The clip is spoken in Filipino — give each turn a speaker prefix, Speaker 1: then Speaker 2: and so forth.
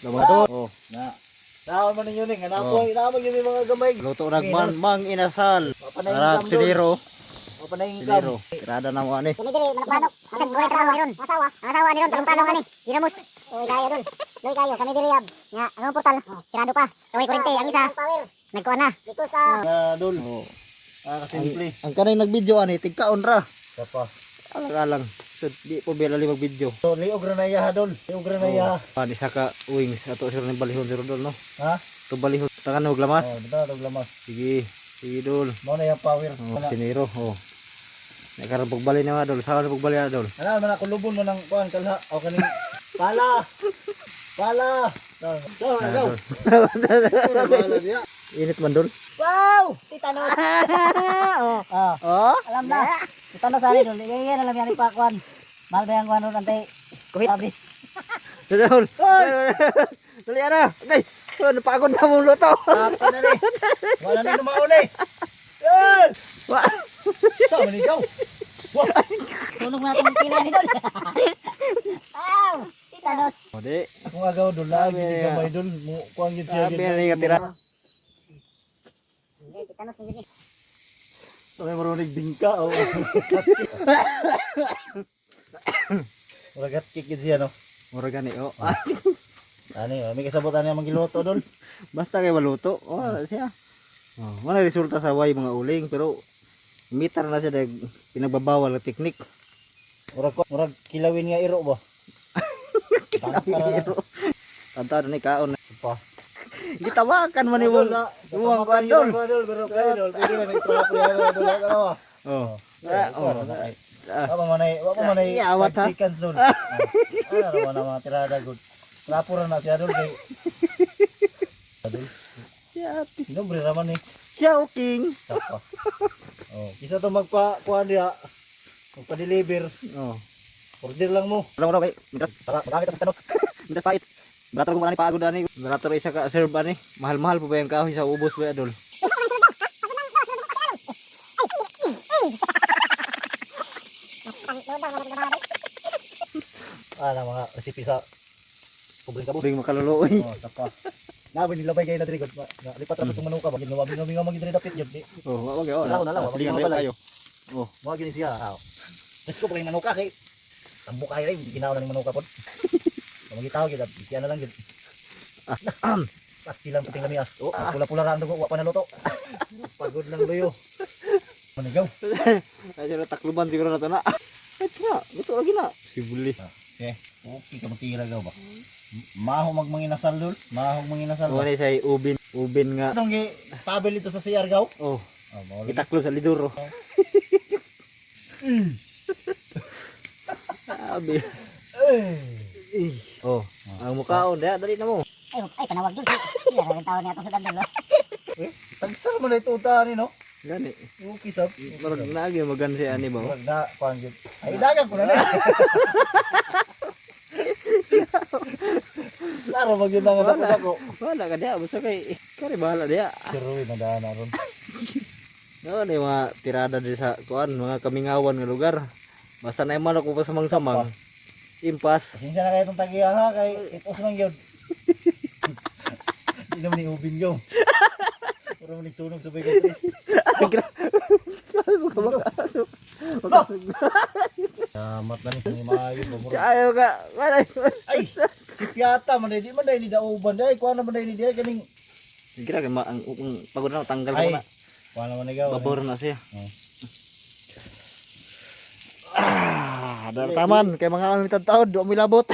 Speaker 1: Lumato. Oh.
Speaker 2: Na. Naon man ninyo ning, napoy, naman yun yung mga gamay.
Speaker 1: Luto nagman mang inasal. Ara siliro.
Speaker 2: O panay income.
Speaker 1: Tirada na mo ani.
Speaker 3: Kini diri manok-manok. Ang buhay asawa ni ron. Asawa ni ron talong-talong ani. Ginamos. Oy kayo dun. Loy kayo kami diri ab. Nya ano portal? Tirado pa. Kaway kurente ang isa. Nagkuha na. Dito sa
Speaker 2: Dol.
Speaker 1: Oh.
Speaker 2: Simple.
Speaker 1: Ang kanay nagvideo ani tigkaon ra.
Speaker 2: Sapa.
Speaker 1: Alang-alang. So, di po bilali mag-video.
Speaker 2: So liog ra na iya dol. Liog ra na iya.
Speaker 1: Pani saka wings ato sir ni balihon sir dol no.
Speaker 2: Ha?
Speaker 1: To balihon tangan og lamas.
Speaker 2: Oh, dito dog lamas.
Speaker 1: Sige. Sige dol.
Speaker 2: Mo na yung power.
Speaker 1: Oh, siniro. Oh. Nakaroon pagbali na dol. Saan na pagbali na dol?
Speaker 2: Ano man ako lubon mo ng kuan kalha o kaning pala. Pala. Go na go. Pala dia.
Speaker 1: Init man dol.
Speaker 3: wow! Titanos. Oh.
Speaker 1: Oh.
Speaker 3: Alam na. Titanos ani dol. Yan alam yan pa kuan. Mahal ba yang kuan ron ante? Kuhit. Abis.
Speaker 1: Dol. Dali ana. Okay. Oh, napagod na mong luto.
Speaker 2: Apa na ni? Wala na lumaon eh. Yes!
Speaker 1: Wa.
Speaker 2: Sa man ikaw? Wah!
Speaker 3: Sunog natin ang pila ni dol. Wow! Titanos.
Speaker 1: Oh, di.
Speaker 2: Ako nga gaw dol lagi ni gamay dol. Mo kuan gyud siya.
Speaker 1: Sabi na nga tira.
Speaker 3: Titanos mo yun.
Speaker 2: May marunig bingka o. Muragat kikid siya no.
Speaker 1: Mura gani oh.
Speaker 2: Ani, may kasabot ani ang giluto dol.
Speaker 1: Basta kay maluto. Oh, siya. Oh, wala resulta sa way mga uling pero mitar na siya dag pinagbabawal na teknik.
Speaker 2: Murag kilawin nga iro ba?
Speaker 1: Tanta ni kaon.
Speaker 2: Pa.
Speaker 1: Gitawakan man ni mo. Imong kuan dol.
Speaker 2: Pero kayo dol, pwede na nagtrapo dol ka.
Speaker 1: Oh.
Speaker 2: Apa manay
Speaker 1: Awat, ha?
Speaker 2: seconds dol. Ano naman ang mga tirada good. Trapo ra na siya dol kay. Dol.
Speaker 1: Siya.
Speaker 2: Sinobre raman ni.
Speaker 1: Siya king.
Speaker 2: Sapa. Oh, kisa to magpa-kuan dia. Magpa-deliver.
Speaker 1: Oh.
Speaker 2: Order lang mo.
Speaker 1: Wala kay. Mitras.
Speaker 2: Marami ta sa tanos.
Speaker 1: Mitras pait. Berator ko man ni paagod ani. Berator isa ka serve ani. Mahal-mahal po ba yung kahoy sa ubos ba dol?
Speaker 2: Mga recipe sa pobreng kabo.
Speaker 1: Bring makaluluoy.
Speaker 2: Oh, sapa. Nabi nilabay kayo na diri god. Lipat ra itong manuka ba. Ginawa-ginawa mo gidiri dapit yun.
Speaker 1: Oh, wala kayo.
Speaker 2: Wala, wala.
Speaker 1: Sige kayo. Oh.
Speaker 2: Mga gini siya. Let's go pag yung manuka kay. Tambo kayo rin. Ginawa na ng manuka po. Magitaw gid. Kaya na lang gid. Pasti lang puting kami ah. Oh, pula-pula ra ang dugo. Wa pa naluto. Pagod lang luyo. Manigaw.
Speaker 1: Ay sila takluban siguro na to na. Ay nga, ito lagi na. Sibuli.
Speaker 2: Okay. Okay ka matira gaw ba? Maho magmanginasal dul. Maho manginasal.
Speaker 1: Ano ni say ubin, ubin nga.
Speaker 2: Itong tabel ito sa CR gaw.
Speaker 1: Oh,
Speaker 2: Mao lagi.
Speaker 1: itaklo sa liduro. Abi. Oh, ang mukhaon dali na mo.
Speaker 3: Ay panawag dul. Ila ra tawon ni ato sa dandalo.
Speaker 2: Tagsa man ito utani no.
Speaker 1: Gani.
Speaker 2: Okay sab.
Speaker 1: Marag naagi magan si ani ba?
Speaker 2: Wag na kuan gyud. Ay dagan ko na. Laro mag yun ang ako.
Speaker 1: Wala ka dia, basta kay kare bahala dia.
Speaker 2: Siroy na daan na ron.
Speaker 1: No, ni mga tirada di sa kuan, mga kamingawan nga lugar. Basta na man ako pa samang-samang. Impas.
Speaker 2: Pasensya na kayo itong tagiya ha kay ipos lang yun. Hindi naman yung ubin yun. Puro mo nagsunog sa bagay tris. Salamat na ni maayo ba.
Speaker 1: Ayo ka. Wala.
Speaker 2: Ay, si Piata man di man dai ni dauban dai kuan man dai ni dia kaning.
Speaker 1: Kira kay ang pagod na tanggal ko
Speaker 2: Ay,
Speaker 1: na.
Speaker 2: kuan man ni gaw.
Speaker 1: Babor na siya. Dal taman kay mga mitad taon do milabot.